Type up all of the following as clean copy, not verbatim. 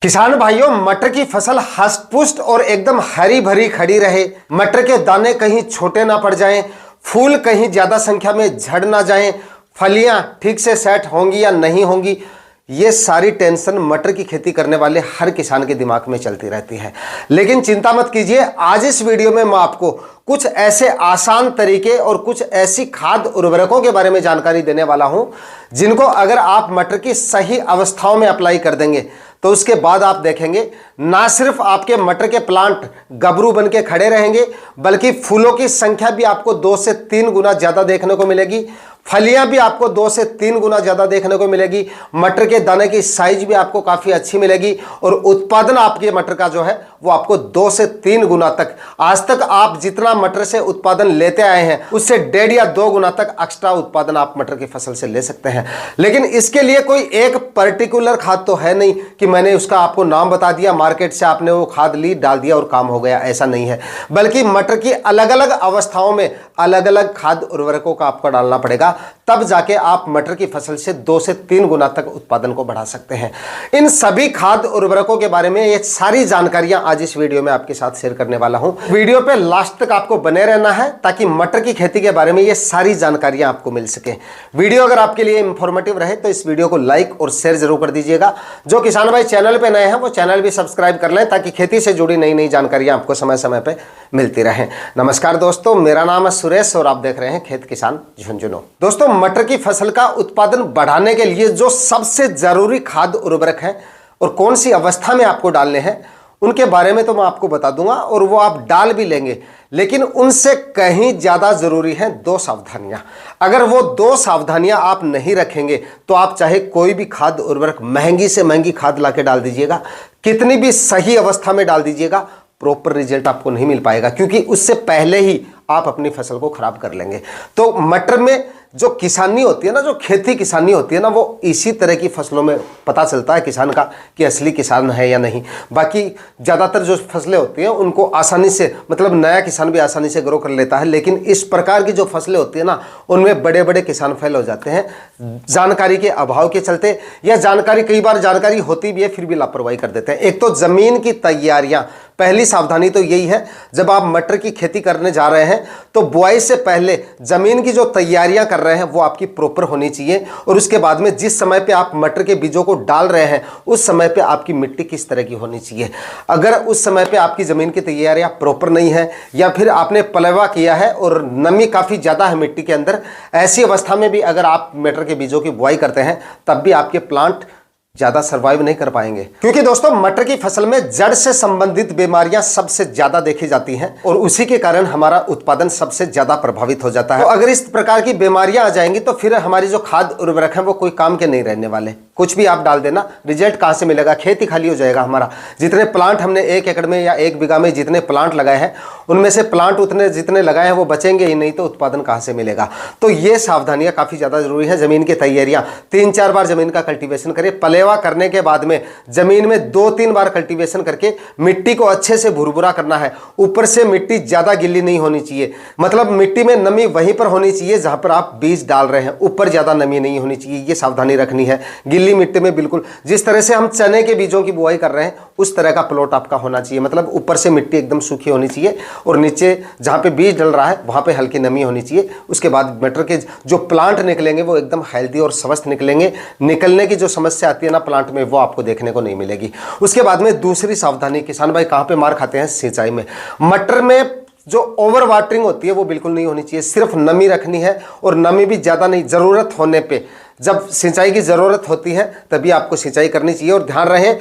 किसान भाइयों, मटर की फसल हष्ट पुष्ट और एकदम हरी भरी खड़ी रहे, मटर के दाने कहीं छोटे ना पड़ जाएं, फूल कहीं ज्यादा संख्या में झड़ ना जाएं, फलियां ठीक से सेट होंगी या नहीं होंगी, ये सारी टेंशन मटर की खेती करने वाले हर किसान के दिमाग में चलती रहती है। लेकिन चिंता मत कीजिए, आज इस वीडियो में मैं आपको कुछ ऐसे आसान तरीके और कुछ ऐसी खाद उर्वरकों के बारे में जानकारी देने वाला हूं जिनको अगर आप मटर की सही अवस्थाओं में अप्लाई कर देंगे तो उसके बाद आप देखेंगे ना सिर्फ आपके मटर के प्लांट गबरू बन के खड़े रहेंगे, बल्कि फूलों की संख्या भी आपको 2 से 3 गुना ज्यादा देखने को मिलेगी, फलियां भी आपको 2 से 3 गुना ज्यादा देखने को मिलेगी, मटर के दाने की साइज भी आपको काफी अच्छी मिलेगी और उत्पादन आपके मटर का जो है वो आपको 2 से 3 गुना तक, आज तक आप जितना मटर से उत्पादन लेते आए हैं उससे 1.5 या 2 गुना तक एक्स्ट्रा उत्पादन आप मटर की फसल से ले सकते हैं। लेकिन इसके लिए कोई एक पर्टिकुलर खाद तो है नहीं कि मैंने उसका आपको नाम बता दिया, मार्केट से आपने वो खाद ली, डाल दिया और काम हो गया, ऐसा नहीं है। बल्कि मटर की अलग अलग अवस्थाओं में अलग अलग खाद उर्वरकों का आपको डालना पड़ेगा, तब जाके आप मटर की फसल से 2 से 3 गुना तक उत्पादन को बढ़ा सकते हैं। इन सभी खाद उर्वरकों के बारे में ये सारी जानकारियां आज इस वीडियो में आपके साथ शेयर करने वाला हूं। वीडियो पे लास्ट तक आपको बने रहना है ताकि मटर की खेती के बारे में ये सारी जानकारियां आपको मिल सके। वीडियो अगर आपके लिए इंफॉर्मेटिव रहे तो इस वीडियो को लाइक और शेयर जरूर कर दीजिएगा। जो किसान भाई चैनल पे नए हैं वो चैनल भी सब्सक्राइब कर लें ताकि खेती से जुड़ी नई नई जानकारियां आपको समय समय पर मिलती रहें। नमस्कार दोस्तों, मेरा नाम है सुरेश और आप देख रहे हैं खेत किसान झुंझुनू। दोस्तों, मटर की फसल का उत्पादन बढ़ाने के लिए जो सबसे जरूरी खाद उर्वरक है और कौन सी अवस्था में आपको डालने हैं उनके बारे में तो मैं आपको बता दूंगा और वो आप डाल भी लेंगे, लेकिन उनसे कहीं ज्यादा जरूरी है 2 सावधानियां। अगर वो 2 सावधानियां आप नहीं रखेंगे तो आप चाहे कोई भी खाद उर्वरक महंगी से महंगी खाद लाके डाल दीजिएगा, कितनी भी सही अवस्था में डाल दीजिएगा, प्रॉपर रिजल्ट आपको नहीं मिल पाएगा, क्योंकि उससे पहले ही आप अपनी फसल को खराब कर लेंगे। तो मटर में जो किसानी होती है ना, जो खेती किसानी होती है ना, वो इसी तरह की फसलों में पता चलता है किसान का कि असली किसान है या नहीं। बाकी ज़्यादातर जो फसलें होती हैं उनको आसानी से, मतलब नया किसान भी आसानी से ग्रो कर लेता है, लेकिन इस प्रकार की जो फसलें होती है ना उनमें बड़े बड़े किसान फेल हो जाते हैं जानकारी के अभाव के चलते, या जानकारी, कई बार जानकारी होती भी है फिर भी लापरवाही कर देते हैं। एक तो ज़मीन की तैयारियाँ, पहली सावधानी तो यही है, जब आप मटर की खेती करने जा रहे हैं तो बुआई से पहले जमीन की जो तैयारियां कर रहे हैं वो आपकी प्रॉपर होनी चाहिए, और उसके बाद में जिस समय पे आप मटर के बीजों को डाल रहे हैं उस समय पे आपकी मिट्टी किस तरह की होनी चाहिए। अगर उस समय पे आपकी जमीन की तैयारियां प्रॉपर नहीं है या फिर आपने पलवा किया है और नमी काफी ज्यादा है मिट्टी के अंदर, ऐसी अवस्था में भी अगर आप मटर के बीजों की बुआई करते हैं तब भी आपके प्लांट ज्यादा सर्वाइव नहीं कर पाएंगे, क्योंकि दोस्तों मटर की फसल में जड़ से संबंधित बीमारियां सबसे ज्यादा देखी जाती हैं और उसी के कारण हमारा उत्पादन सबसे ज्यादा प्रभावित हो जाता है। तो अगर इस प्रकार की बीमारियां आ जाएंगी तो फिर हमारी जो खाद उर्वरक है वो कोई काम के नहीं रहने वाले। कुछ भी आप डाल देना, रिजल्ट कहां से मिलेगा, खेती खाली हो जाएगा हमारा। जितने प्लांट हमने 1 एकड़ में या 1 बीघा में जितने प्लांट लगाए हैं उनमें से प्लांट उतने जितने लगाए हैं वो बचेंगे ही नहीं, तो उत्पादन कहां से मिलेगा। तो ये सावधानियां काफी ज्यादा जरूरी है। जमीन की तैयारियां 3-4 बार जमीन का कल्टीवेशन करें, पलेवा करने के बाद में जमीन में 2-3 बार कल्टीवेशन करके मिट्टी को अच्छे से भुरभुरा करना है। ऊपर से मिट्टी ज्यादा गिल्ली नहीं होनी चाहिए, मतलब मिट्टी में नमी वहीं पर होनी चाहिए जहां पर आप बीज डाल रहे हैं, ऊपर ज्यादा नमी नहीं होनी चाहिए। ये सावधानी रखनी है। गिल्ली मिट्टी में बिल्कुल जिस तरह से हम चने के बीजों की बुआई कर रहे हैं उस तरह का प्लॉट आपका होना चाहिए, मतलब ऊपर से मिट्टी एकदम सूखी होनी चाहिए और नीचे जहां पे बीज डल रहा है वहां पे हल्की नमी होनी चाहिए। उसके बाद मटर के जो प्लांट निकलेंगे वो एकदम हेल्दी और स्वस्थ निकलेंगे। निकलने की जो समस्या आती है ना प्लांट में, वो आपको देखने को नहीं मिलेगी। उसके बाद में दूसरी सावधानी, किसान भाई कहां पे मार खाते हैं, सिंचाई में। मटर में जो ओवर वाटरिंग होती है वो बिल्कुल नहीं होनी चाहिए, सिर्फ नमी रखनी है और नमी भी ज्यादा नहीं, जरूरत होने पे, जब सिंचाई की जरूरत होती है तभी आपको सिंचाई करनी चाहिए। और ध्यान रहे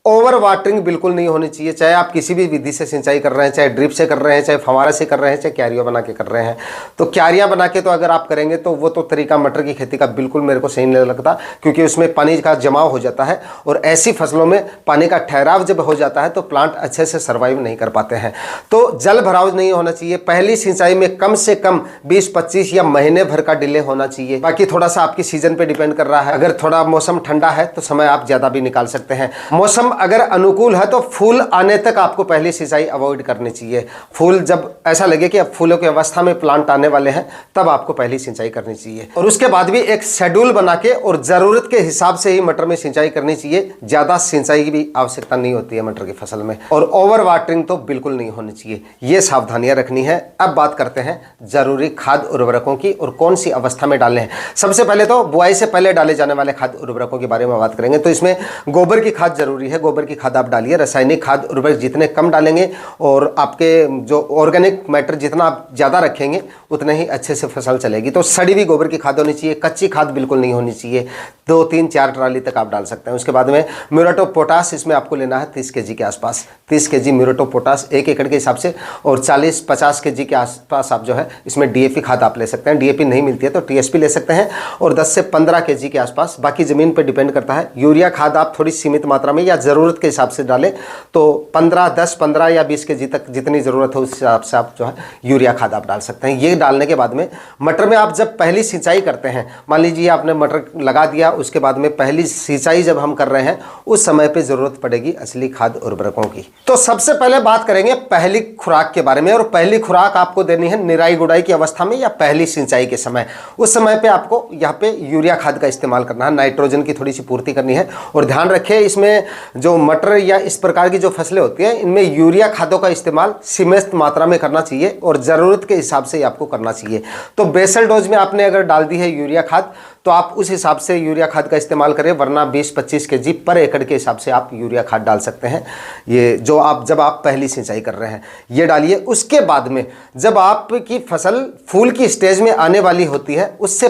ओवर वाटरिंग बिल्कुल नहीं होनी चाहिए, चाहे आप किसी भी विधि से सिंचाई कर रहे हैं, चाहे ड्रिप से कर रहे हैं, चाहे फवारा से कर रहे हैं, चाहे क्यारियां बना के कर रहे हैं। तो क्यारियां बना के तो अगर आप करेंगे तो वो तो तरीका मटर की खेती का बिल्कुल मेरे को सही नहीं लगता, क्योंकि उसमें पानी का जमाव हो जाता है और ऐसी फसलों में पानी का ठहराव जब हो जाता है तो प्लांट अच्छे से सर्वाइव नहीं कर पाते हैं। तो जल भराव नहीं होना चाहिए। पहली सिंचाई में कम से कम 20-25 या महीने भर का डिले होना चाहिए। बाकी थोड़ा सा आपकी सीजन पे डिपेंड कर रहा है। अगर थोड़ा मौसम ठंडा है तो समय आप ज्यादा भी निकाल सकते हैं। मौसम अगर अनुकूल है तो फूल आने तक आपको पहली सिंचाई अवॉइड करनी चाहिए। फूल जब ऐसा लगे कि अब फूलों की अवस्था में प्लांट आने वाले हैं तब आपको पहली सिंचाई करनी चाहिए। और उसके बाद भी एक शेड्यूल बना के और ज़रूरत के हिसाब से ही मटर में सिंचाई करनी चाहिए। ज़्यादा सिंचाई की भी आवश्यकता नहीं होती है मटर की फसल में, और ओवर वाटरिंग तो बिल्कुल नहीं होनी चाहिए। ये सावधानियां रखनी है। अब बात करते हैं जरूरी खाद उर्वरकों की और कौन सी अवस्था में डालने हैं। सबसे पहले तो बुआई से पहले डाले जाने वाले खाद उर्वरकों के बारे में बात करेंगे। तो इसमें गोबर की खाद जरूरी है, गोबर की खाद आप डालिए। रासायनिक खाद उर्वरक जितने कम डालेंगे और आपके जो ऑर्गेनिक मैटर जितना आप ज़्यादा रखेंगे उतने ही अच्छे से फसल चलेगी। तो सड़ी हुई गोबर की खाद होनी चाहिए, कच्ची खाद बिल्कुल नहीं होनी चाहिए। 2, 3, 4 ट्राली तक आप डाल सकते हैं। उसके बाद में म्यूरेट ऑफ पोटाश इसमें आपको लेना है 30 kg के आसपास। 30 kg म्यूरेट ऑफ पोटाश 1 एकड़ के हिसाब से, और 40-50 kg के आसपास आप जो है इसमें डीएपी खाद आप ले सकते हैं। डीएपी नहीं मिलती है तो टीएसपी ले सकते हैं, और 10 से 15 kg के आसपास। बाकी ज़मीन पर डिपेंड करता है। यूरिया खाद आप थोड़ी सीमित मात्रा में या ज़रूरत के हिसाब से डालें तो 10, 15 या 20 kg तक जितनी ज़रूरत है उस हिसाब से आप जो है यूरिया खाद आप डाल सकते हैं। ये डालने के बाद में मटर में आप जब पहली सिंचाई करते हैं, मान लीजिए आपने मटर लगा दिया, उसके बाद में पहली सिंचाई जब हम कर रहे हैं उस समय पे ज़रूरत पड़ेगी असली खाद उर्वरकों की। तो सबसे पहले बात करेंगे पहली खुराक के बारे में। और पहली खुराक आपको देनी है निराई गुड़ाई की अवस्था में या पहली सिंचाई के समय। उस समय पे आपको यहाँ पे यूरिया खाद का इस्तेमाल करना है, नाइट्रोजन की थोड़ी सी पूर्ति करनी है। और ध्यान रखें इसमें जो मटर या इस प्रकार की जो फसलें होती हैं इनमें यूरिया खादों का इस्तेमाल सीमित मात्रा में करना चाहिए और ज़रूरत के हिसाब से आपको करना चाहिए। तो बेसल डोज में आपने अगर डाल दी है यूरिया खाद तो आप उस हिसाब से यूरिया खाद का इस्तेमाल करें, वरना 20-25 kg पर एकड़ के हिसाब से आप यूरिया खाद डाल सकते हैं। ये जो आप जब आप पहली सिंचाई कर रहे हैं ये डालिए। उसके बाद में जब आपकी फसल फूल की स्टेज में आने वाली होती है उससे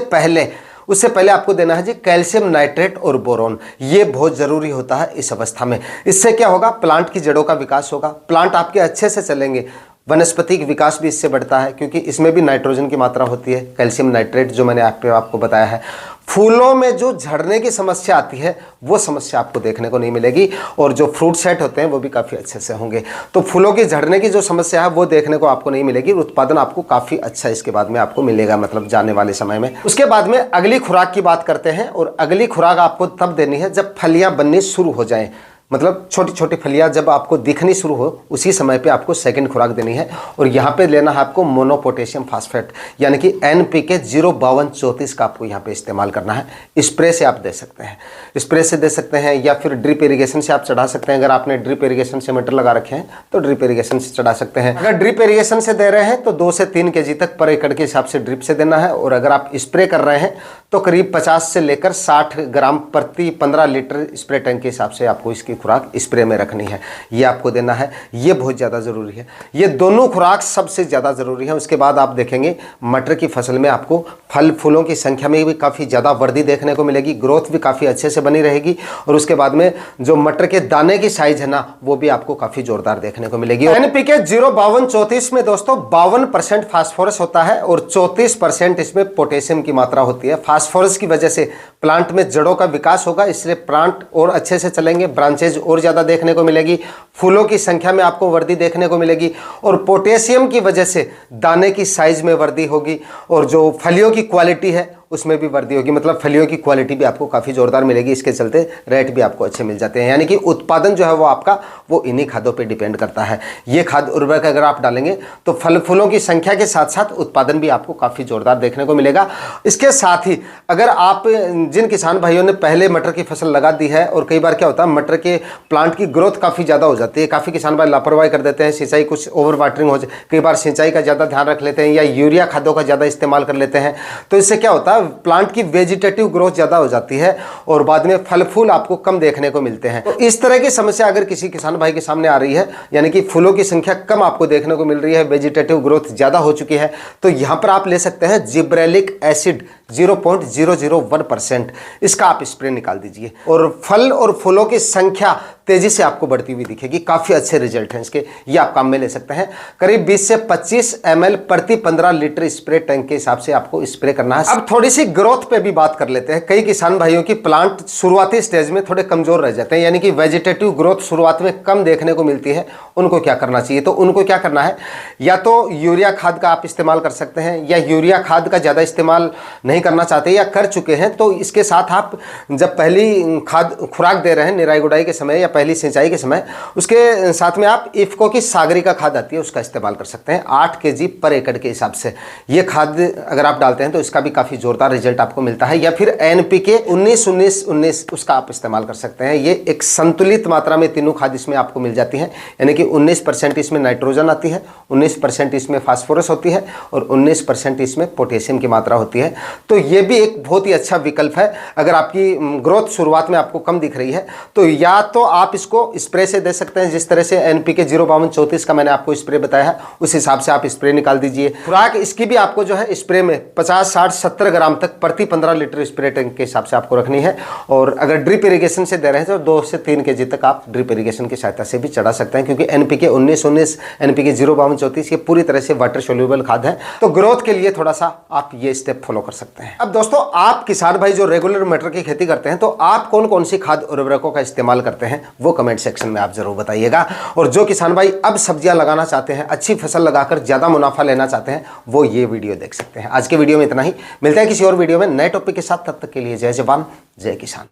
पहले आपको देना है जी कैल्शियम नाइट्रेट और बोरोन। ये बहुत ज़रूरी होता है इस अवस्था में। इससे क्या होगा, प्लांट की जड़ों का विकास होगा, प्लांट आपके अच्छे से चलेंगे, वनस्पतिक विकास भी इससे बढ़ता है क्योंकि इसमें भी नाइट्रोजन की मात्रा होती है, कैल्शियम नाइट्रेट जो मैंने आपको बताया है। फूलों में जो झड़ने की समस्या आती है वो समस्या आपको देखने को नहीं मिलेगी, और जो फ्रूट सेट होते हैं वो भी काफ़ी अच्छे से होंगे। तो फूलों की झड़ने की जो समस्या है वो देखने को आपको नहीं मिलेगी। उत्पादन आपको काफ़ी अच्छा इसके बाद में आपको मिलेगा, मतलब जाने वाले समय में। उसके बाद में अगली खुराक की बात करते हैं, और अगली खुराक आपको तब देनी है जब फलियाँ बननी शुरू हो जाएँ, मतलब छोटी छोटी फलियाँ जब आपको दिखनी शुरू हो उसी समय पे आपको सेकंड खुराक देनी है। और यहाँ पे लेना है आपको मोनो पोटेशियम फास्फेट यानी कि NPK 05234 का आपको यहाँ पे इस्तेमाल करना है। स्प्रे से आप दे सकते हैं, स्प्रे से दे सकते हैं या फिर ड्रिप इरीगेशन से आप चढ़ा सकते हैं। अगर आपने ड्रिप इरीगेशन से मटर लगा रखे हैं तो ड्रिप इरीगेशन से चढ़ा सकते हैं। अगर ड्रिप इरीगेशन से दे रहे हैं तो 2 से 3 kg तक पर एकड़ के हिसाब से ड्रिप से देना है। और अगर आप स्प्रे कर रहे हैं तो करीब 50 से लेकर 60 ग्राम प्रति 15 लीटर स्प्रे टैंक के हिसाब से आपको इसकी खुराक स्प्रे में रखनी है, ये आपको देना है। ये बहुत ज़्यादा ज़रूरी है, ये दोनों खुराक सबसे ज़्यादा ज़रूरी है। उसके बाद आप देखेंगे मटर की फसल में आपको फल फूलों की संख्या में भी काफ़ी ज़्यादा वृद्धि देखने को मिलेगी, ग्रोथ भी काफ़ी अच्छे से बनी रहेगी। और उसके बाद में जो मटर के दाने की साइज है ना वो भी आपको काफ़ी जोरदार देखने को मिलेगी। NPK 05234 में दोस्तों 52% फास्फोरस होता है और 34% इसमें पोटेशियम की मात्रा होती है। फास्फोरस की वजह से प्लांट में जड़ों का विकास होगा, इसलिए प्लांट और अच्छे से चलेंगे, ब्रांचेज और ज़्यादा देखने को मिलेगी, फूलों की संख्या में आपको वृद्धि देखने को मिलेगी। और पोटेशियम की वजह से दाने की साइज में वृद्धि होगी और जो फलियों की क्वालिटी है उसमें भी वृद्धि होगी, मतलब फलियों की क्वालिटी भी आपको काफ़ी जोरदार मिलेगी। इसके चलते रेट भी आपको अच्छे मिल जाते हैं। यानी कि उत्पादन जो है वो आपका वो इन्हीं खादों पे डिपेंड करता है। ये खाद उर्वरक अगर आप डालेंगे तो फल फूलों की संख्या के साथ साथ उत्पादन भी आपको काफ़ी जोरदार देखने को मिलेगा। इसके साथ ही अगर आप जिन किसान भाइयों ने पहले मटर की फसल लगा दी है, और कई बार क्या होता है मटर के प्लांट की ग्रोथ काफ़ी ज़्यादा हो जाती है, काफ़ी किसान भाई लापरवाही कर देते हैं, सिंचाई कुछ ओवर वाटरिंग हो जाए, कई बार सिंचाई का ज़्यादा ध्यान रख लेते हैं या यूरिया खादों का ज़्यादा इस्तेमाल कर लेते हैं। तो इससे क्या होता है प्लांट की वेजिटेटिव ग्रोथ ज़्यादा हो जाती है और बाद में फल फूल आपको कम देखने को मिलते हैं। तो इस तरह की समस्या अगर किसी किसान भाई के सामने आ रही है, यानी कि फूलों की संख्या कम आपको देखने को मिल रही है, वेजिटेटिव ग्रोथ ज़्यादा हो चुकी है, तो यहाँ पर आप ले सकते हैं जिब्रेलिक एसिड 0.001%, इसका आप स्प्रे निकाल दीजिए और फल और फूलों की संख्या तेजी से आपको बढ़ती हुई दिखेगी। काफ़ी अच्छे रिजल्ट हैं इसके, ये आप काम में ले सकते हैं। करीब 20 से 25 ml प्रति 15 लीटर स्प्रे टैंक के हिसाब से आपको स्प्रे करना है। अब थोड़ी सी ग्रोथ पे भी बात कर लेते हैं। कई किसान भाइयों की प्लांट शुरुआती स्टेज में थोड़े कमजोर रह जाते हैं, यानी कि वेजिटेटिव ग्रोथ शुरुआत में कम देखने को मिलती है। उनको क्या करना चाहिए? तो उनको क्या करना है, या तो यूरिया खाद का आप इस्तेमाल कर सकते हैं, या यूरिया खाद का ज़्यादा इस्तेमाल नहीं करना चाहते या कर चुके हैं तो इसके साथ आप जब पहली खाद खुराक दे रहे हैं निराई गुड़ाई के समय या पहली सिंचाई के समय, उसके साथ में आप इफ्को की सागरिका खाद आती है उसका इस्तेमाल कर सकते हैं 8 kg पर एकड़ के हिसाब से। ये खाद अगर आप डालते हैं तो इसका भी काफ़ी जोरदार रिजल्ट आपको मिलता है। या फिर NPK 19-19-19 उसका आप इस्तेमाल कर सकते हैं। ये एक संतुलित मात्रा में तीनों खाद इसमें आपको मिल जाती हैं, यानी कि 19% इसमें नाइट्रोजन आती है, 19% इसमें फास्फोरस होती है और 19% इसमें पोटेशियम की मात्रा होती है। तो ये भी एक बहुत ही अच्छा विकल्प है। अगर आपकी ग्रोथ शुरुआत में आपको कम दिख रही है तो या तो आप इसको स्प्रे से दे सकते हैं, जिस तरह से NPK 05234 का मैंने आपको स्प्रे बताया है उस हिसाब से आप स्प्रे निकाल दीजिए। खुराक इसकी भी आपको जो है स्प्रे में 50, 60, 70 ग्राम तक प्रति 15 लीटर स्प्रे टैंक के हिसाब से आपको रखनी है। और अगर ड्रिप इरिगेशन से दे रहे हैं तो 2 से 3 kg तक आप ड्रिप इरिगेशन की सहायता से भी चढ़ा सकते हैं, क्योंकि NPK 19-19, NPK 05234 ये पूरी तरह से वाटर सोल्यूबल खाद है। तो ग्रोथ के लिए थोड़ा सा आप ये स्टेप फॉलो कर सकते हैं। अब दोस्तों, आप किसान भाई जो रेगुलर मटर की खेती करते हैं तो आप कौन कौन सी खाद उर्वरकों का इस्तेमाल करते हैं वो कमेंट सेक्शन में आप जरूर बताइएगा। और जो किसान भाई अब सब्जियां लगाना चाहते हैं, अच्छी फसल लगाकर ज्यादा मुनाफा लेना चाहते हैं, वो ये वीडियो देख सकते हैं। आज के वीडियो में इतना ही, मिलते हैं किसी और वीडियो में नए टॉपिक के साथ। तब तक के लिए जय जवान जय किसान।